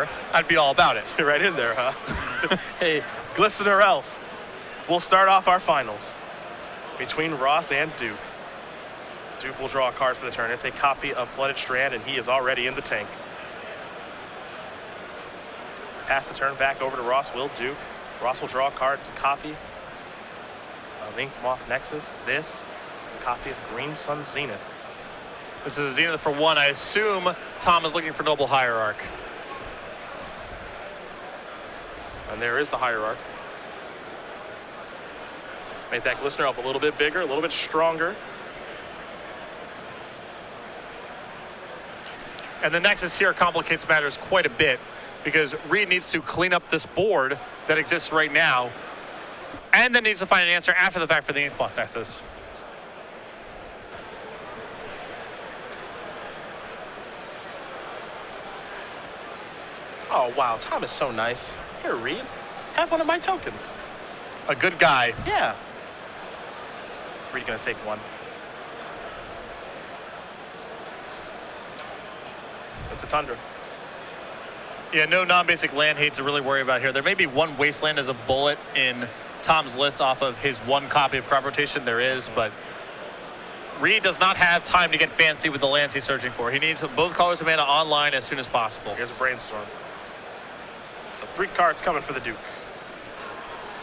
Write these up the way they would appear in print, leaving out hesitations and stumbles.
there, I'd be all about it. You're right in there, huh? Hey, Glistener Elf. We'll start off our finals between Ross and Duke. Duke will draw a card for the turn. It's a copy of Flooded Strand, and he is already in the tank. Pass the turn back over to Ross, will Duke. Ross will draw a card. It's a copy of Ink Moth Nexus. This is a copy of Green Sun Zenith. This is a Zenith for 1. I assume Tom is looking for Noble Hierarch. And there is the Hierarch. Make that Glistener Elf a little bit bigger, a little bit stronger. And the Nexus here complicates matters quite a bit because Reid needs to clean up this board that exists right now and then needs to find an answer after the fact for the Ink Moth Nexus. Oh, wow. Tom is so nice. Here, Reid. Have one of my tokens. A good guy. Yeah. Reid going to take one. It's a Tundra. Yeah, no non-basic land hate to really worry about here. There may be one Wasteland as a bullet in Tom's list off of his 1 copy of crop rotation. There is, but Reid does not have time to get fancy with the lands he's searching for. He needs both colors of mana online as soon as possible. Here's a Brainstorm. So 3 cards coming for the Duke.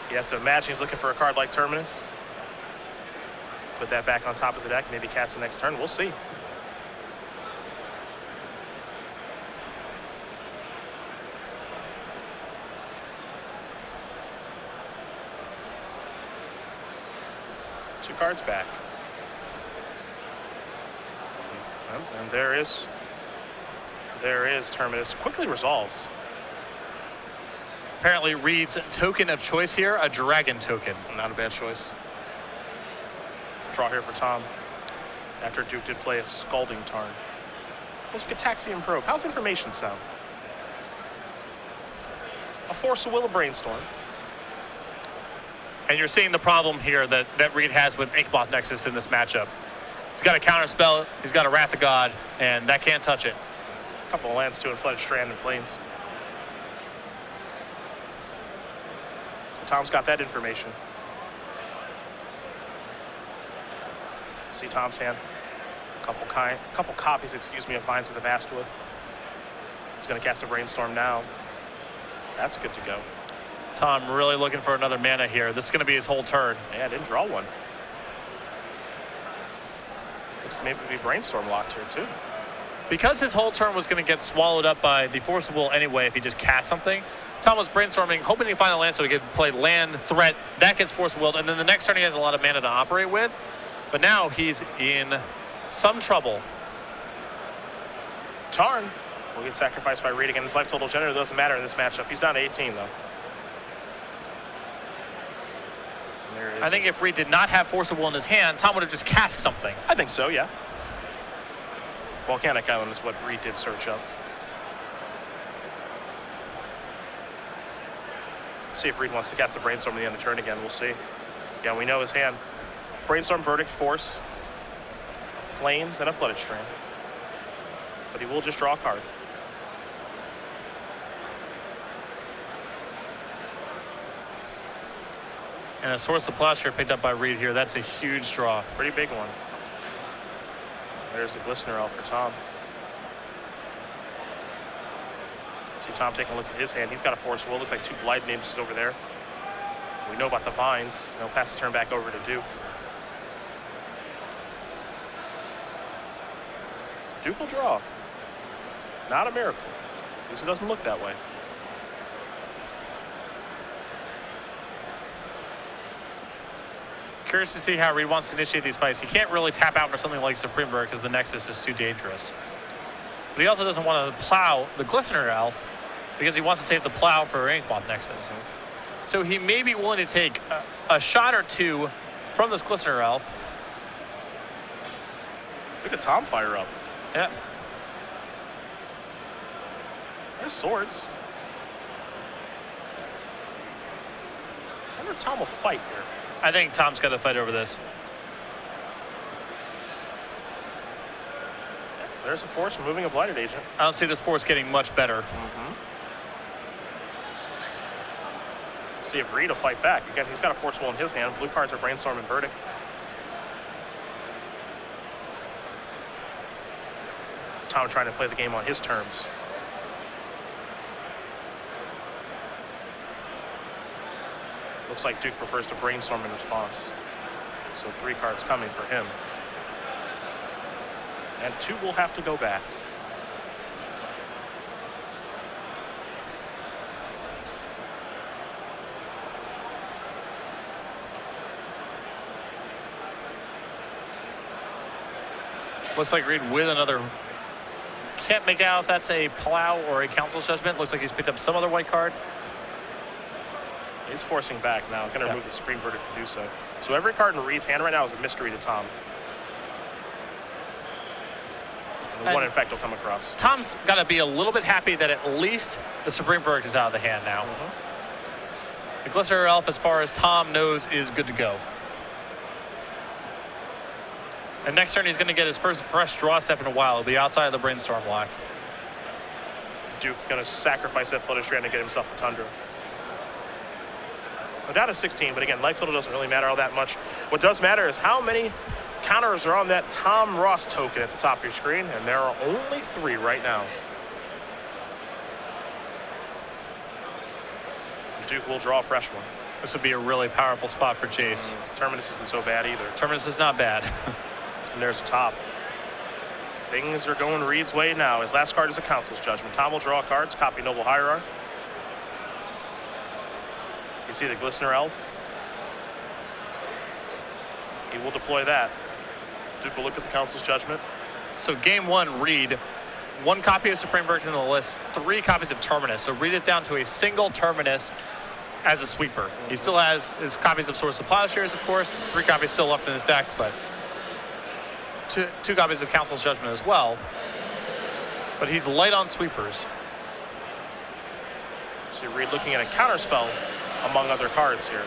You have to imagine he's looking for a card like Terminus. Put that back on top of the deck, maybe cast the next turn. We'll see. Two cards back. And there is Terminus. Quickly resolves. Apparently Reid's token of choice here, a dragon token. Not a bad choice. Draw here for Tom. After Duke did play a Scalding Tarn. Let's look at Taxium Probe. How's information sound? A Force of Will, a Brainstorm. And you're seeing the problem here that Reid has with Ink Moth Nexus in this matchup. He's got a counter spell, he's got a Wrath of God, and that can't touch it. A couple of lands too, and Flooded Strand and Plains. So Tom's got that information. See Tom's hand. Couple copies, excuse me, of Vines of the Vastwood. He's going to cast a Brainstorm now. That's good to go. Tom really looking for another mana here. This is going to be his whole turn. Yeah, didn't draw one. Looks to maybe be Brainstorm locked here too. Because his whole turn was going to get swallowed up by the Force of Will anyway if he just cast something, Tom was brainstorming, hoping to find a land so he could play land, threat, that gets Force of Will, and then the next turn he has a lot of mana to operate with. But now he's in some trouble. Tarn will get sacrificed by Reid again. His life total generator doesn't matter in this matchup. He's down to 18 though. I think if Reid did not have Force of Will in his hand, Tom would have just cast something. I think so, yeah. Volcanic Island is what Reid did search up. See if Reid wants to cast the Brainstorm at the end of the turn again. We'll see. Yeah, we know his hand. Brainstorm, Verdict, Force, Plains, and a Flooded Strand. But he will just draw a card. And a Source of Plowshare picked up by Reid here. That's a huge draw. Pretty big one. There's the Glistener Elf for Tom. See Tom taking a look at his hand. He's got a Force Will. Looks like 2 Blight Ninjas over there. We know about the Vines. They'll pass the turn back over to Duke. Duke will draw. Not a miracle. At least it doesn't look that way. Curious to see how Reid wants to initiate these fights. He can't really tap out for something like Supreme Bird because the Nexus is too dangerous. But he also doesn't want to plow the Glistener Elf because he wants to save the plow for Ink Moth Nexus. So he may be willing to take a shot or two from this Glistener Elf. Look at Tom fire up. Yeah. There's swords. I wonder if Tom will fight here. I think Tom's got to fight over this. There's a Force moving a Blighted Agent. I don't see this Force getting much better. See if Reid will fight back. Again, he's got a Force Will in his hand. Blue cards are Brainstorm and Verdict. Tom trying to play the game on his terms. Looks like Duke prefers to Brainstorm in response. So 3 cards coming for him. And 2 will have to go back. Looks like Reid with another. Can't make out if that's a plow or a council's judgment. Looks like he's picked up some other white card. He's forcing back now. Going to remove the Supreme Verdict to do so. So every card in Reid's hand right now is a mystery to Tom. And one, in fact, will come across. Tom's got to be a little bit happy that at least the Supreme Verdict is out of the hand now. The Glistener Elf, as far as Tom knows, is good to go. And next turn, he's going to get his first fresh draw step in a while. He'll be outside of the Brainstorm block. Duke going to sacrifice that Flooded Strand to get himself a Tundra. We're down to 16, but again, life total doesn't really matter all that much. What does matter is how many counters are on that Tom Ross token at the top of your screen, and there are only 3 right now. Duke will draw a fresh one. This would be a really powerful spot for Jace. Terminus isn't so bad either. Terminus is not bad. And there's a top. Things are going Reid's way now. His last card is a Council's Judgment. Tom will draw cards, copy Noble Hierarch. You see the Glistener Elf. He will deploy that. Duke will look at the Council's Judgment. So game 1, Reid, 1 copy of Supreme Verdict in the list, 3 copies of Terminus. So Reid is down to a single Terminus as a sweeper. He still has his copies of Source of Plowshares, of course. 3 copies still left in his deck, but two copies of Council's Judgment as well. But he's light on sweepers. So Reid looking at a counterspell among other cards here.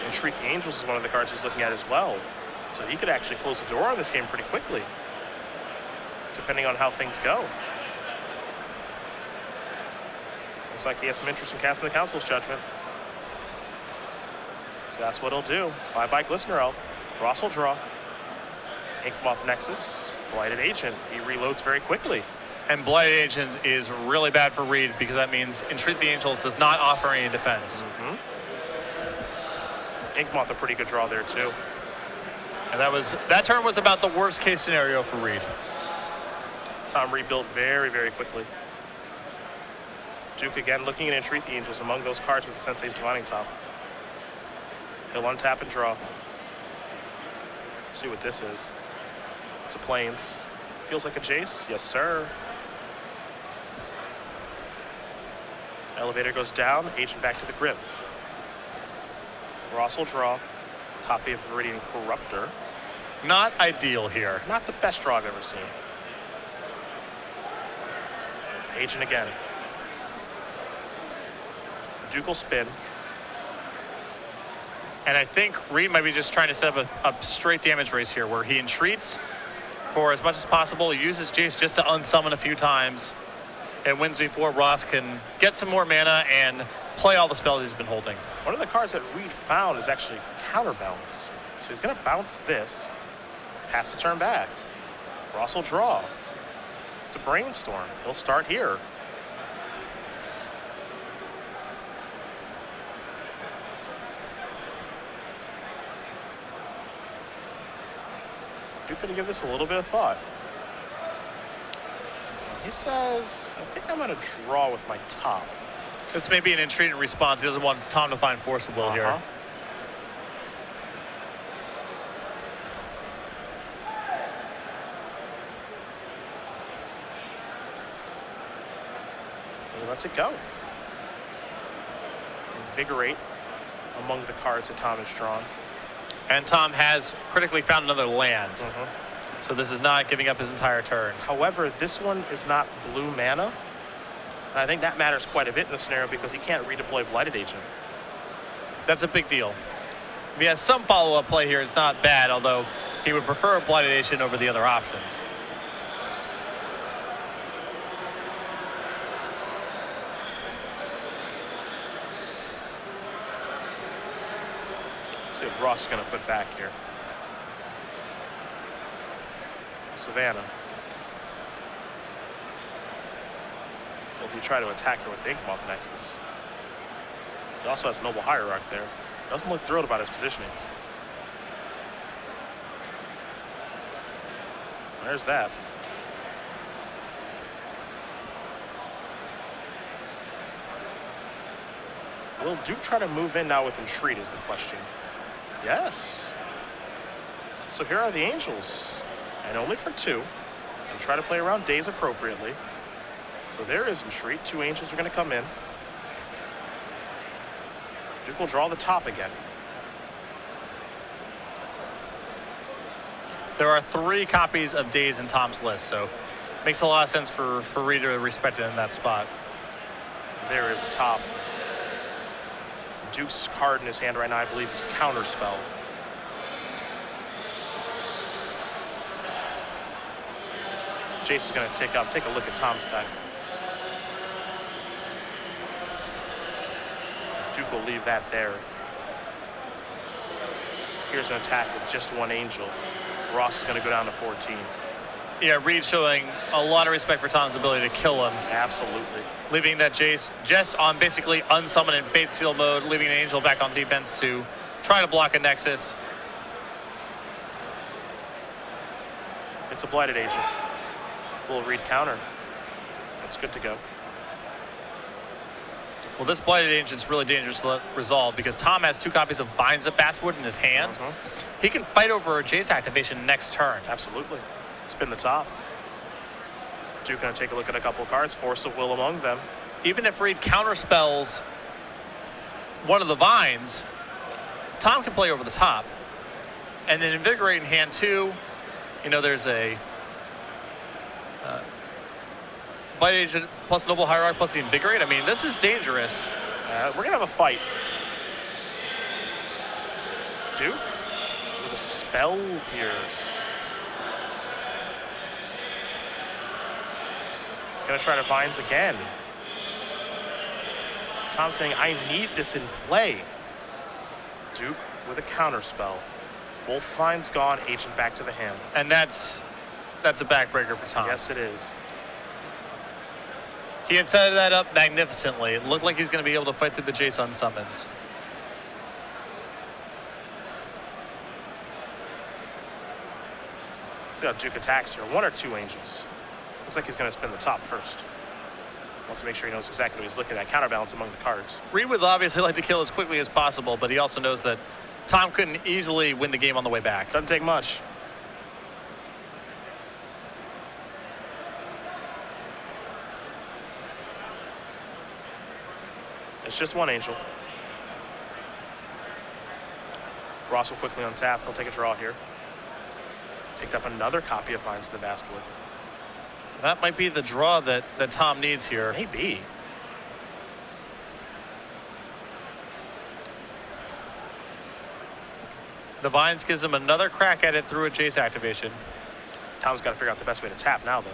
And Shrieking Angels is one of the cards he's looking at as well. So he could actually close the door on this game pretty quickly, depending on how things go. Looks like he has some interest in casting the Council's Judgment. So that's what he'll do. Bye-bye Glistener Elf. Ross will draw. Inkmoth Nexus. Blighted Agent. He reloads very quickly. And Blighted Agent is really bad for Reid because that means Entreat the Angels does not offer any defense. Inkmoth a pretty good draw there too. And that turn was about the worst case scenario for Reid. Tom rebuilt very, very quickly. Duke again looking at Entreat the Angels among those cards with the Sensei's Divining Top. He'll untap and draw. See what this is. It's a Plains. Feels like a Jace. Yes, sir. Elevator goes down. Agent back to the grip. Ross will draw. Copy of Viridian Corruptor. Not ideal here. Not the best draw I've ever seen. Agent again. Duke will spin. And I think Reid might be just trying to set up a straight damage race here where he entreats for as much as possible, uses Jace just to unsummon a few times, and wins before Ross can get some more mana and play all the spells he's been holding. One of the cards that Reid found is actually Counterbalance. So he's going to bounce this, pass the turn back. Ross will draw. It's a Brainstorm. He'll start here. Duke going to give this a little bit of thought. He says, I think I'm going to draw with my top. This may be an entreat in response. He doesn't want Tom to find Forcible here. He lets it go. Invigorate among the cards that Tom has drawn. And Tom has critically found another land. So this is not giving up his entire turn. However, this one is not blue mana. And I think that matters quite a bit in this scenario because he can't redeploy Blighted Agent. That's a big deal. If he has some follow-up play here, it's not bad, although he would prefer Blighted Agent over the other options. See what Ross is going to put back here. Savannah. Will he try to attack her with the Inkmoth Nexus? He also has Noble Hierarch there. Doesn't look thrilled about his positioning. There's that. Will Duke try to move in now with Entreat is the question. Yes. So here are the Angels. And only for 2. And try to play around days appropriately. So there is Entreat. 2 Angels are going to come in. Duke will draw the top again. There are 3 copies of Days in Tom's list, so makes a lot of sense for Reid to respect it in that spot. There is a top. Duke's card in his hand right now, I believe, is Counterspell. Jace is going to take a look at Tom's deck. Duke will leave that there. Here's an attack with just 1 Angel. Ross is going to go down to 14. Yeah, Reid showing a lot of respect for Tom's ability to kill him. Absolutely. Leaving that Jace just on basically unsummon and Fate Seal mode, leaving an Angel back on defense to try to block a Nexus. It's a Blighted Agent. Will Reid counter. It's good to go. Well, this Blighted Agent's really dangerous to resolve because Tom has 2 copies of Vines of Basswood in his hand. He can fight over a Jace activation next turn. Absolutely. Spin the top. Duke going to take a look at a couple of cards. Force of Will among them. Even if Reid counterspells one of the Vines, Tom can play over the top. And then Invigorate in hand 2. You know, there's a Blight Agent plus Noble Hierarch plus the Invigorate. I mean, this is dangerous. We're going to have a fight. Duke with a Spell Pierce. Gonna try to Vines again. Tom saying, I need this in play. Duke with a Counterspell. Both Vines gone, Agent back to the hand. And that's a backbreaker for Tom. Yes, it is. He had set that up magnificently. It looked like he was going to be able to fight through the Jace unsummons. See how Duke attacks here. 1 or 2 Angels. Looks like he's going to spin the top first. Wants to make sure he knows exactly what he's looking at. Counterbalance among the cards. Reid would obviously like to kill as quickly as possible, but he also knows that Tom couldn't easily win the game on the way back. Doesn't take much. It's just 1 Angel. Ross will quickly untap. He'll take a draw here. Picked up another copy of Vines of the Vastwood. That might be the draw that Tom needs here. Maybe. The Vines gives him another crack at it through a Jace activation. Tom's got to figure out the best way to tap now, though.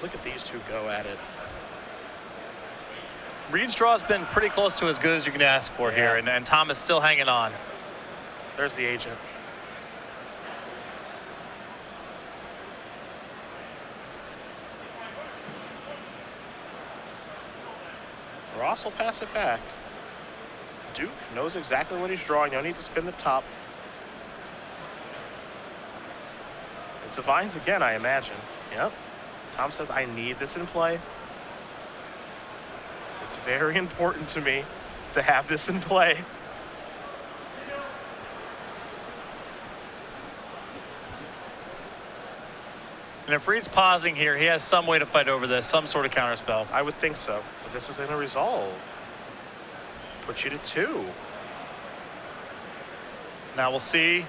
Look at these 2 go at it. Reid's draw has been pretty close to as good as you can ask for here, and Tom is still hanging on. There's the Agent. Ross will pass it back. Duke knows exactly what he's drawing. No need to spin the top. It's a Vines again, I imagine. Yep. Tom says, I need this in play. It's very important to me to have this in play. And if Reid's pausing here, he has some way to fight over this, some sort of counterspell. I would think so, but this is going to resolve. Put you to 2. Now we'll see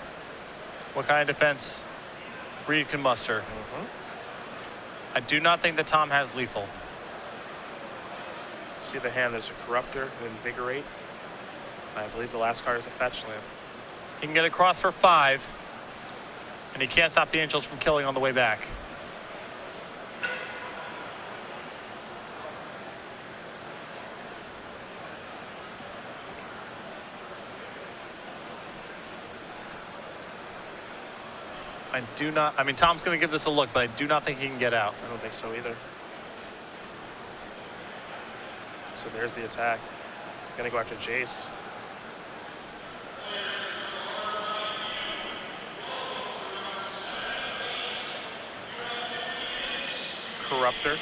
what kind of defense Reid can muster. I do not think that Tom has lethal. See the hand, there's a Corruptor, an Invigorate. I believe the last card is a Fetch Land. He can get across for 5, and he can't stop the Angels from killing on the way back. I do not. I mean, Tom's going to give this a look, but I do not think he can get out. I don't think so either. So there's the attack. Gonna go after Jace. Corruptor.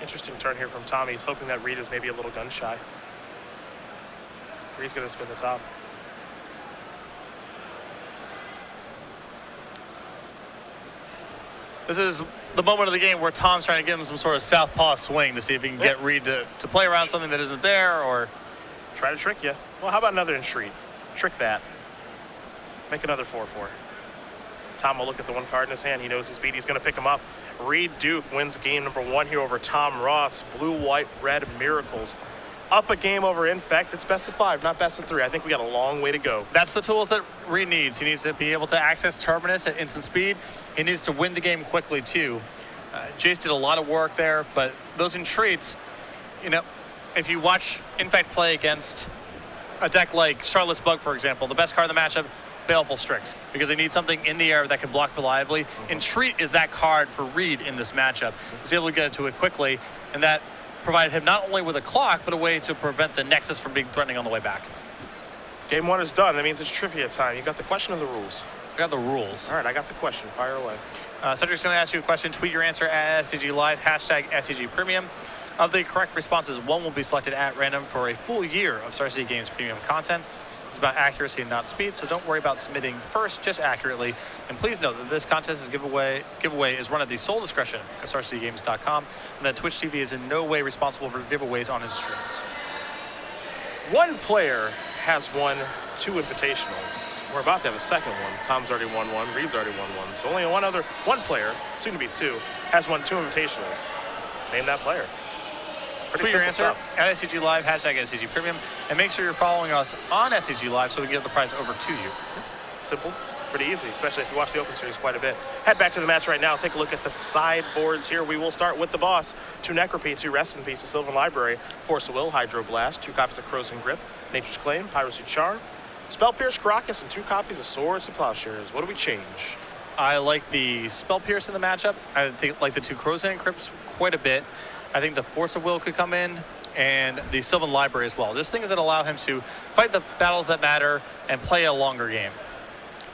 Interesting turn here from Tommy. He's hoping that Reid is maybe a little gun shy. Reid's gonna spin the top. This is the moment of the game where Tom's trying to give him some sort of southpaw swing to see if he can get Reid to play around something that isn't there, or try to trick you. Well, how about another entreat? Trick that. Make another 4-4. Tom will look at the one card in his hand. He knows he's beat. He's going to pick him up. Reid Duke wins game number 1 here over Tom Ross. Blue, white, red miracles. Up a game over Infect. It's best of 5, not best of 3. I think we got a long way to go. That's the tools that Reid needs. He needs to be able to access Terminus at instant speed. He needs to win the game quickly, too. Jace did a lot of work there, but those entreats, you know, if you watch Infect play against a deck like Charlotte's Bug, for example, the best card in the matchup, Baleful Strix, because they need something in the air that can block reliably. Entreat is that card for Reid in this matchup. He's able to get to it quickly, and that provided him not only with a clock, but a way to prevent the Nexus from being threatening on the way back. Game 1 is done. That means it's trivia time. You got the question or the rules? I got the rules. All right, I got the question. Fire away. Cedric's going to ask you a question. Tweet your answer at SCG Live, hashtag SCG Premium. Of the correct responses, 1 will be selected at random for a full year of Star City Games premium content. It's about accuracy and not speed, so don't worry about submitting first, just accurately. And please note that this contest giveaway is run at the sole discretion of StarCityGames.com, and that Twitch TV is in no way responsible for giveaways on its streams. One player has won 2 invitationals. We're about to have a second one. Tom's already won 1. Reid's already won 1. So only one player, soon to be 2, has won 2 invitationals. Name that player. Tweet your answer at SCG Live, hashtag SCG Premium, and make sure you're following us on SCG Live so we can get the prize over to you. Simple, pretty easy, especially if you watch the Open Series quite a bit. Head back to the match right now. Take a look at the sideboards here. We will start with the boss. 2 Necropy, 2 Rest in Peace, a Sylvan Library, Force of Will, Hydro Blast, 2 copies of Crow's and Grip, Nature's Claim, Piracy Charm, Spell Pierce, Caracas, and 2 copies of Swords and Plowshares. What do we change? I like the Spell Pierce in the matchup. I think like the 2 Crow's and Grips quite a bit. I think the Force of Will could come in, and the Sylvan Library as well. Just things that allow him to fight the battles that matter and play a longer game.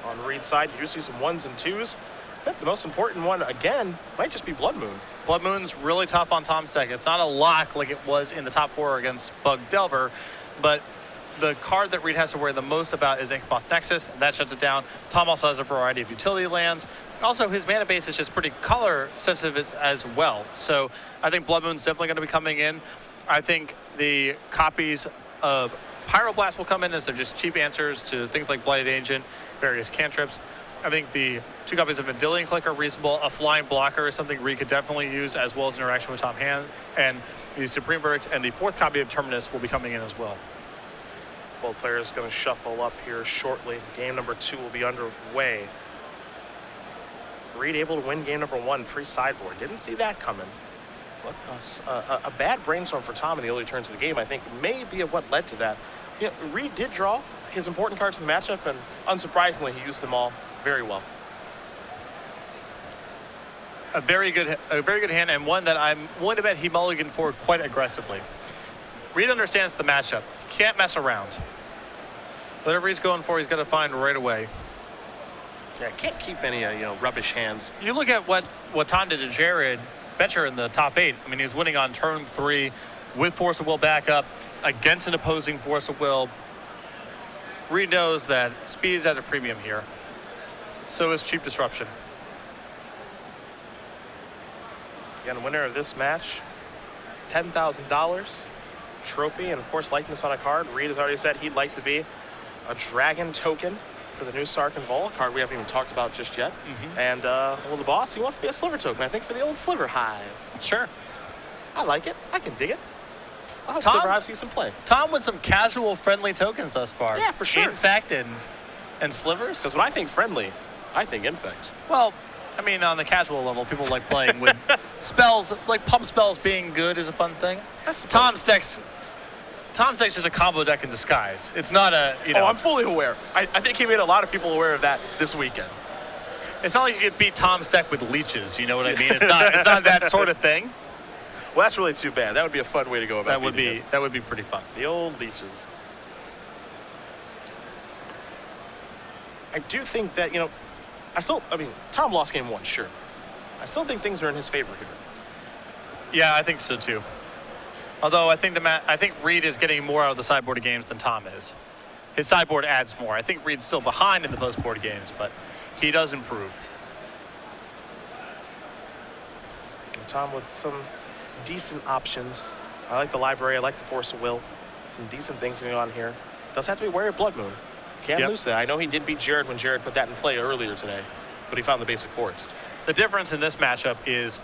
On Reid's side, you do see some 1s and 2s. I think the most important one, again, might just be Blood Moon. Blood Moon's really tough on Tom's deck. It's not a lock like it was in the top 4 against Bug Delver, but the card that Reid has to worry the most about is Inkmoth Nexus, and that shuts it down. Tom also has a variety of utility lands. Also, his mana base is just pretty color sensitive as well. So I think Blood Moon's definitely going to be coming in. I think the copies of Pyroblast will come in as they're just cheap answers to things like Blighted Agent, various cantrips. I think the 2 copies of Vendilion Click are reasonable. A Flying Blocker is something Reid could definitely use, as well as interaction with Tom Hand. And the Supreme Verdict and the 4th copy of Terminus will be coming in as well. Both players going to shuffle up here shortly. Game number 2 will be underway. Reid able to win game number 1 pre-sideboard. Didn't see that coming. But a bad brainstorm for Tom in the early turns of the game, I think, may be what led to that. You know, Reid did draw his important cards in the matchup, and unsurprisingly, he used them all very well. A very good hand, and one that I'm willing to bet he mulliganed forward quite aggressively. Reid understands the matchup. Can't mess around. Whatever he's going for, he's got to find right away. Yeah, can't keep any rubbish hands. You look at what Tom did to Jared Betcher in the top 8. I mean, he was winning on turn 3 with Force of Will backup against an opposing Force of Will. Reid knows that speed is at a premium here. So is Cheap Disruption. Again, winner of this match, $10,000 trophy, and of course likeness on a card. Reid has already said he'd like to be a dragon token for the new Sarkhan Vol, card we haven't even talked about just yet. And well, the boss, he wants to be a Sliver token, I think, for the old Sliver Hive. Sure. I like it. I can dig it. I'll have Sliver Hive see some play. Tom with some casual friendly tokens thus far. Yeah, for sure. Infect and Slivers. Because when I think friendly, I think Infect. Well, I mean, on the casual level, people like playing with spells, like pump spells being good is a fun thing. Tom's Tom's deck is just a combo deck in disguise. It's not a, you know. Oh, I'm fully aware. I think he made a lot of people aware of that this weekend. It's not like you could beat Tom's deck with leeches, you know what I mean? It's not that sort of thing. Well, that's really too bad. That would be a fun way to go about it. That would be pretty fun. The old leeches. I do think that, you know, Tom lost game 1, sure. I still think things are in his favor here. Yeah, I think so too. Although I think Reid is getting more out of the sideboard games than Tom is. His sideboard adds more. I think Reid's still behind in the post-board games, but he does improve. And Tom with some decent options. I like the library. I like the Force of Will. Some decent things going on here. Does have to be wary of Blood Moon. Can't lose that. I know he did beat Jared when Jared put that in play earlier today, but he found the basic forest. The difference in this matchup is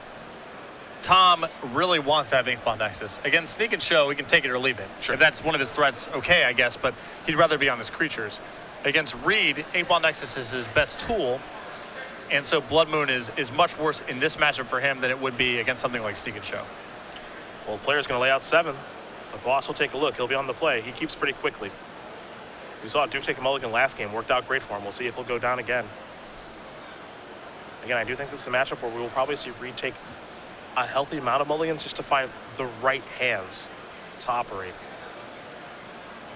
Tom really wants to have Inkbot Nexus. Against Sneak and Show, he can take it or leave it. Sure. If that's one of his threats, okay, I guess, but he'd rather be on his creatures. Against Reid, Inkbot Nexus is his best tool, and so Blood Moon is much worse in this matchup for him than it would be against something like Sneak and Show. Well, the player's going to lay out 7. The boss will take a look. He'll be on the play. He keeps pretty quickly. We saw Duke take a mulligan last game. Worked out great for him. We'll see if he'll go down again. Again, I do think this is a matchup where we will probably see Reid take a healthy amount of mulligans just to find the right hands to operate.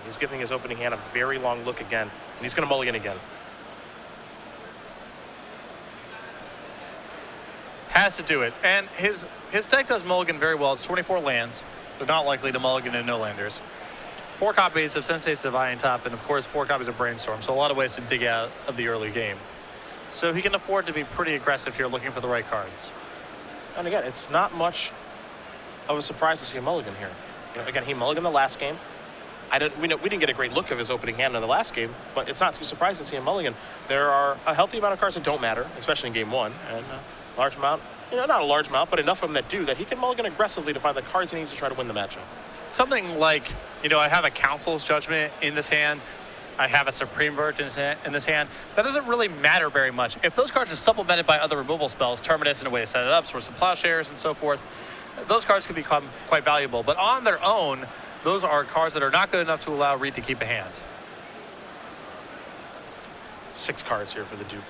He's giving his opening hand a very long look again, and he's going to mulligan again. Has to do it. And his deck does mulligan very well. It's 24 lands, so not likely to mulligan in no landers. 4 copies of Sensei's Divine Top, and of course 4 copies of Brainstorm, so a lot of ways to dig out of the early game. So he can afford to be pretty aggressive here looking for the right cards. And again, it's not much of a surprise to see a mulligan here. You know, again, he mulliganed the last game. We didn't get a great look of his opening hand in the last game, but it's not too surprising to see him mulligan. There are a healthy amount of cards that don't matter, especially in game 1, and a large amount, not a large amount, but enough of them that do, that he can mulligan aggressively to find the cards he needs to try to win the matchup. Something like, I have a Council's Judgment in this hand. I have a Supreme Verdict in this hand. That doesn't really matter very much. If those cards are supplemented by other removal spells, Terminus in a way to set it up, Source of Plowshares and so forth, those cards can become quite valuable. But on their own, those are cards that are not good enough to allow Reid to keep a hand. 6 cards here for the Duke.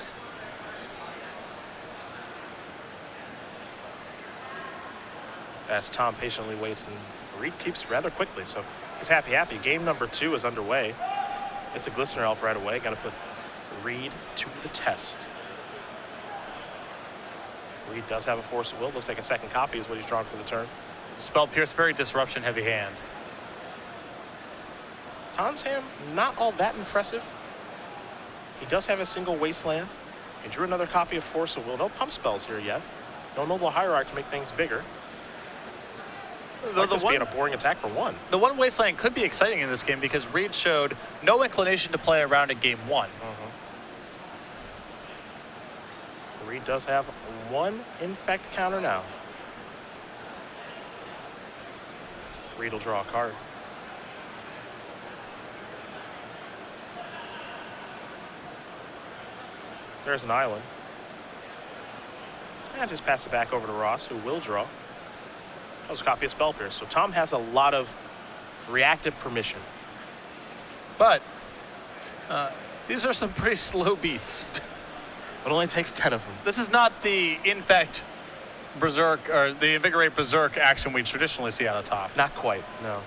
As Tom patiently waits, and Reid keeps rather quickly, so he's happy. Game number 2 is underway. It's a Glistener Elf right away. Gonna put Reid to the test. Reid does have a Force of Will. Looks like a second copy is what he's drawn for the turn. Spell Pierce, very disruption heavy hand. Tom's hand, not all that impressive. He does have a single Wasteland. He drew another copy of Force of Will. No pump spells here yet. No Noble Hierarch to make things bigger. Might just being a boring attack for 1. The one Wasteland could be exciting in this game because Reid showed no inclination to play around in game 1. Reid does have 1 infect counter now. Reid will draw a card. There's an island. And just pass it back over to Ross, who will draw. That was a copy of Spell Pierce. So Tom has a lot of reactive permission. But these are some pretty slow beats. It only takes 10 of them. This is not the Infect Berserk or the Invigorate Berserk action we traditionally see out of top. Not quite, no.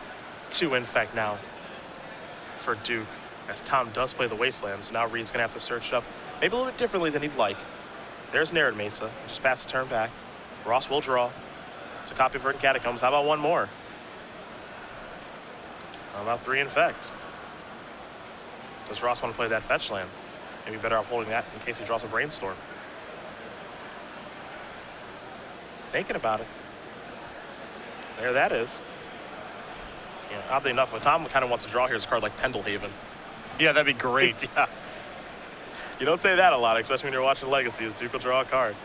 2 Infect now for Duke, as Tom does play the Wasteland. So now Reid's going to have to search it up maybe a little bit differently than he'd like. There's Narid Mesa. Just pass the turn back. Ross will draw. It's a copy of Verdant Catacombs. How about 1 more? How about 3 Infect? Does Ross want to play that fetch land? Maybe better off holding that in case he draws a Brainstorm. Thinking about it. There that is. Oddly enough, what Tom kind of wants to draw here is a card like Pendelhaven. Yeah, that'd be great. Yeah. You don't say that a lot, especially when you're watching Legacy, as Duke will draw a card.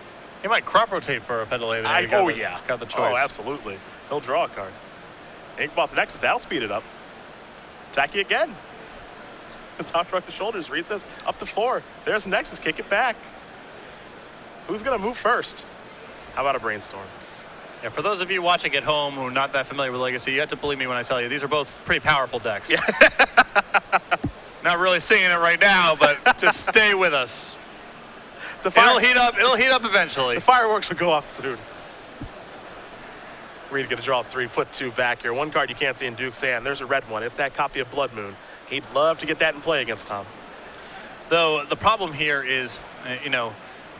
He might crop rotate for a Pendelhaven. Yeah. Got the choice. Oh, absolutely. He'll draw a card. Inkbot the Nexus, that'll speed it up. Attack you again. The top right the shoulders. Reid says up to 4. There's Nexus, kick it back. Who's gonna move first? How about a Brainstorm? Yeah, for those of you watching at home who are not that familiar with Legacy, you have to believe me when I tell you these are both pretty powerful decks. Yeah. Not really singing it right now, but just stay with us. It'll heat up. It'll heat up eventually. The fireworks will go off soon. Reid gonna draw 3, put 2 back here. One card you can't see in Duke's hand. There's a red one. It's that copy of Blood Moon. He'd love to get that in play against Tom. Though the problem here is,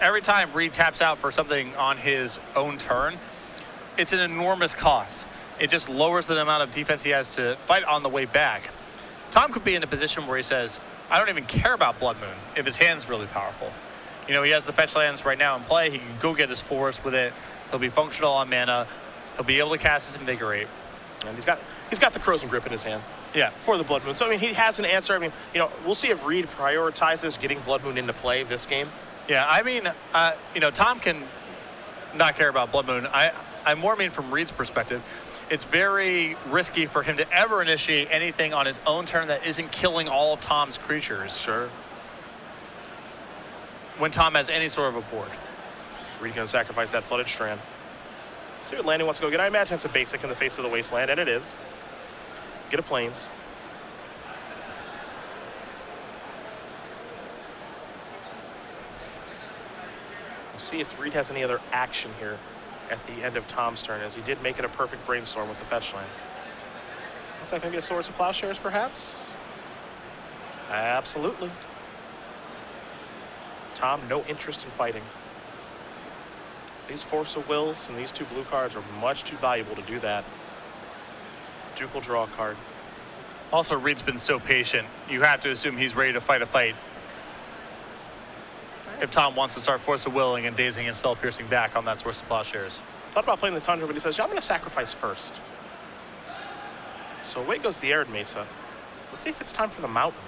every time Reid taps out for something on his own turn, it's an enormous cost. It just lowers the amount of defense he has to fight on the way back. Tom could be in a position where he says, I don't even care about Blood Moon if his hand's really powerful. He has the fetch lands right now in play. He can go get his forest with it. He'll be functional on mana. He'll be able to cast his Invigorate. And he's got the Crows and Grip in his hand. Yeah. For the Blood Moon. So, he has an answer. We'll see if Reid prioritizes getting Blood Moon into play this game. Yeah, Tom can not care about Blood Moon. I more mean from Reid's perspective. It's very risky for him to ever initiate anything on his own turn that isn't killing all of Tom's creatures. Sure. When Tom has any sort of a board. Reid gonna sacrifice that Flooded Strand. See what landing wants to go get. I imagine it's a basic in the face of the Wasteland, and it is. Get a Plains. We'll see if Reid has any other action here at the end of Tom's turn, as he did make it a perfect Brainstorm with the fetch land. Looks like maybe a Swords of Plowshares, perhaps? Absolutely. Tom, no interest in fighting. These Force of Wills and these 2 blue cards are much too valuable to do that. Duke will draw a card. Also, Reid's been so patient. You have to assume he's ready to fight a fight. If Tom wants to start Force of Willing and Dazing and Spell Piercing back on that Swords of Plowshares. Thought about playing the Thunder, but he says, yeah, I'm going to sacrifice first. So away goes the Arid Mesa. Let's see if it's time for the Mountain.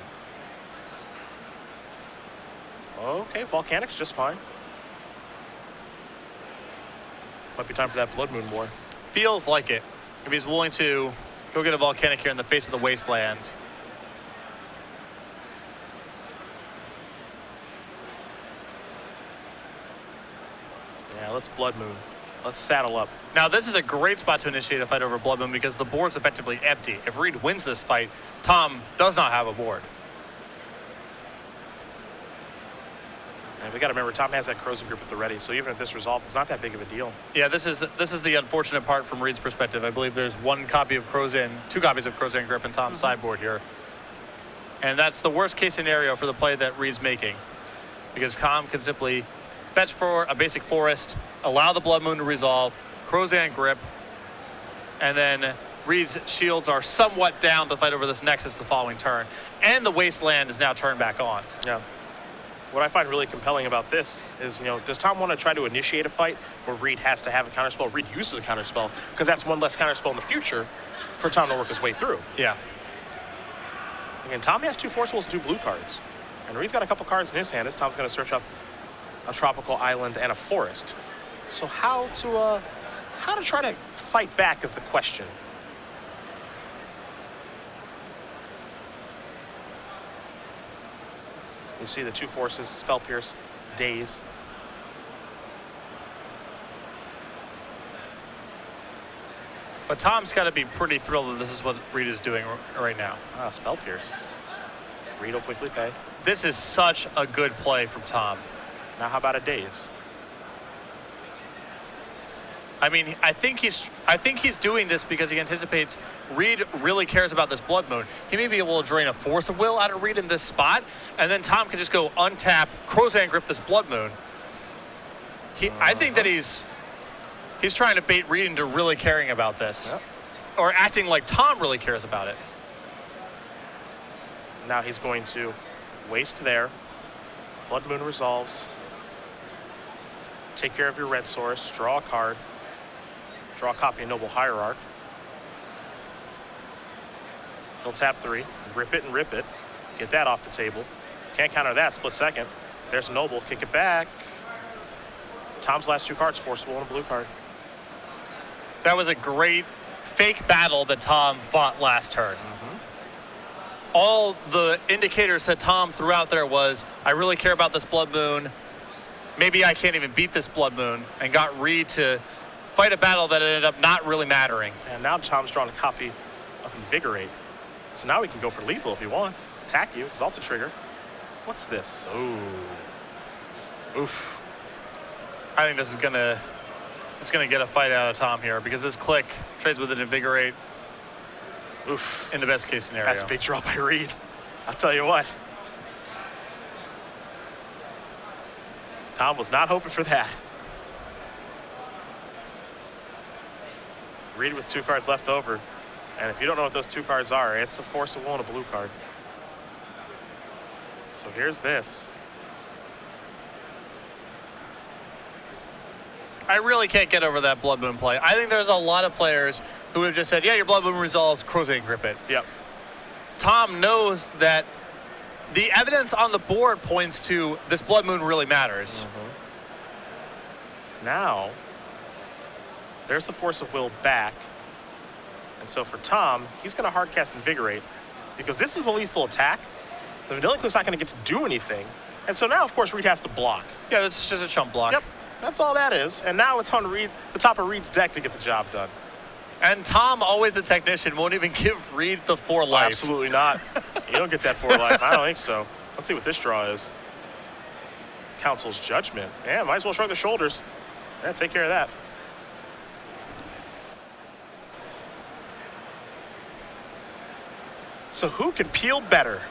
Okay, Volcanic's just fine. Might be time for that Blood Moon War. Feels like it. If he's willing to go get a Volcanic here in the face of the Wasteland. Yeah, let's Blood Moon. Let's saddle up. Now, this is a great spot to initiate a fight over Blood Moon because the board's effectively empty. If Reid wins this fight, Tom does not have a board. And we got to remember, Tom has that Crows and Grip at the ready, so even if this resolves, it's not that big of a deal. Yeah, this is the unfortunate part from Reid's perspective. I believe there's 2 copies of Crows and Grip in Tom's sideboard here. And that's the worst case scenario for the play that Reid's making. Because Tom can simply fetch for a basic forest, allow the Blood Moon to resolve, Crows and Grip, and then Reid's shields are somewhat down to fight over this Nexus the following turn. And the Wasteland is now turned back on. Yeah. What I find really compelling about this is, does Tom want to try to initiate a fight where Reid has to have a counterspell? Reid uses a counterspell because that's one less counterspell in the future for Tom to work his way through. Yeah. Again, Tom has 2 Force Wills and 2 blue cards. And Reid's got a couple cards in his hand. This Tom's going to search up a tropical island and a forest. So how to try to fight back is the question. You see the 2 forces, Spell Pierce, Daze. But Tom's got to be pretty thrilled that this is what Reid is doing right now. Spell Pierce. Reid will quickly pay. This is such a good play from Tom. Now how about a Daze? I think he's doing this because he anticipates Reid really cares about this Blood Moon. He may be able to drain a Force of Will out of Reid in this spot, and then Tom can just go untap, Crozan Grip this Blood Moon. I think that he's trying to bait Reid into really caring about this. Yep. Or acting like Tom really cares about it. Now he's going to waste there. Blood Moon resolves. Take care of your red source, draw a card. Draw a copy of Noble Hierarch. He'll tap 3, rip it and rip it. Get that off the table. Can't counter that, split second. There's Noble, kick it back. Tom's last 2 cards, Force Will and a blue card. That was a great fake battle that Tom fought last turn. All the indicators that Tom threw out there was, I really care about this Blood Moon. Maybe I can't even beat this Blood Moon, and got Reid to fight a battle that ended up not really mattering. And now Tom's drawn a copy of Invigorate. So now he can go for lethal if he wants. Attack you, Exalted Trigger. What's this? Oh. Oof. I think this is gonna get a fight out of Tom here because this click trades with an Invigorate. Oof. In the best case scenario. That's a big draw by Reid. I'll tell you what. Tom was not hoping for that. Reid with 2 cards left over. And if you don't know what those 2 cards are, it's a Force of Will and a blue card. So here's this. I really can't get over that Blood Moon play. I think there's a lot of players who have just said, yeah, your Blood Moon resolves, Crozet grip it. Yep. Tom knows that the evidence on the board points to this Blood Moon really matters. Now, there's the Force of Will back. And so for Tom, he's going to hard cast Invigorate because this is a lethal attack. The Vanilla Click's not going to get to do anything. And so now, of course, Reid has to block. Yeah, this is just a chump block. Yep, that's all that is. And now it's on Reid, the top of Reid's deck to get the job done. And Tom, always the technician, won't even give Reid the 4 life. Absolutely not. You don't get that 4 life. I don't think so. Let's see what this draw is. Council's Judgment. Yeah, might as well shrug the shoulders. Yeah, take care of that. So who can peel better?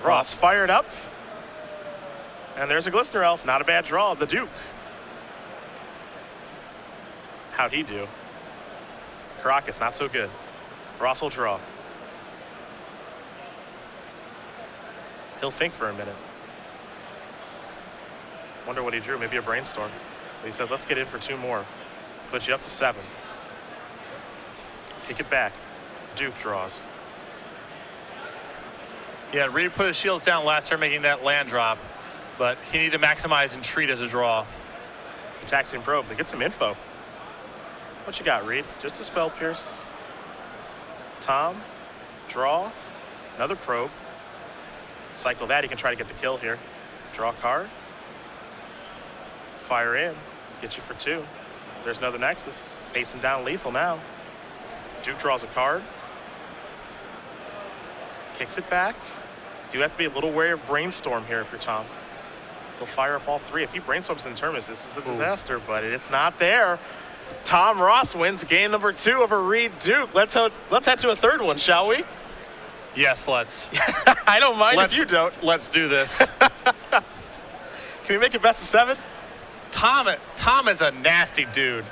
Ross fired up. And there's a Glistener Elf. Not a bad draw. The Duke. How'd he do? Caracas, not so good. Ross will draw. He'll think for a minute. Wonder what he drew. Maybe a Brainstorm. But he says, let's get in for 2 more. Put you up to 7. Kick it back. Duke draws. Yeah, Reid put his shields down last turn, making that land drop. But he needed to maximize and treat as a draw. Taxian Probe to get some info. What you got, Reid? Just a Spell Pierce. Tom, draw, another Probe. Cycle that, he can try to get the kill here. Draw a card. Fire in, get you for 2. There's another Nexus. Facing down lethal now. Duke draws a card. Kicks it back. Do have to be a little wary of Brainstorm here if you're Tom. He'll fire up all 3. If he brainstorms in Terminus, this is a disaster, but it's not there. Tom Ross wins game number 2 over Reid Duke. Let's head to a 3rd one, shall we? Yes, let's. I don't mind if you don't. Let's do this. Can we make it best of 7? Tom is a nasty dude.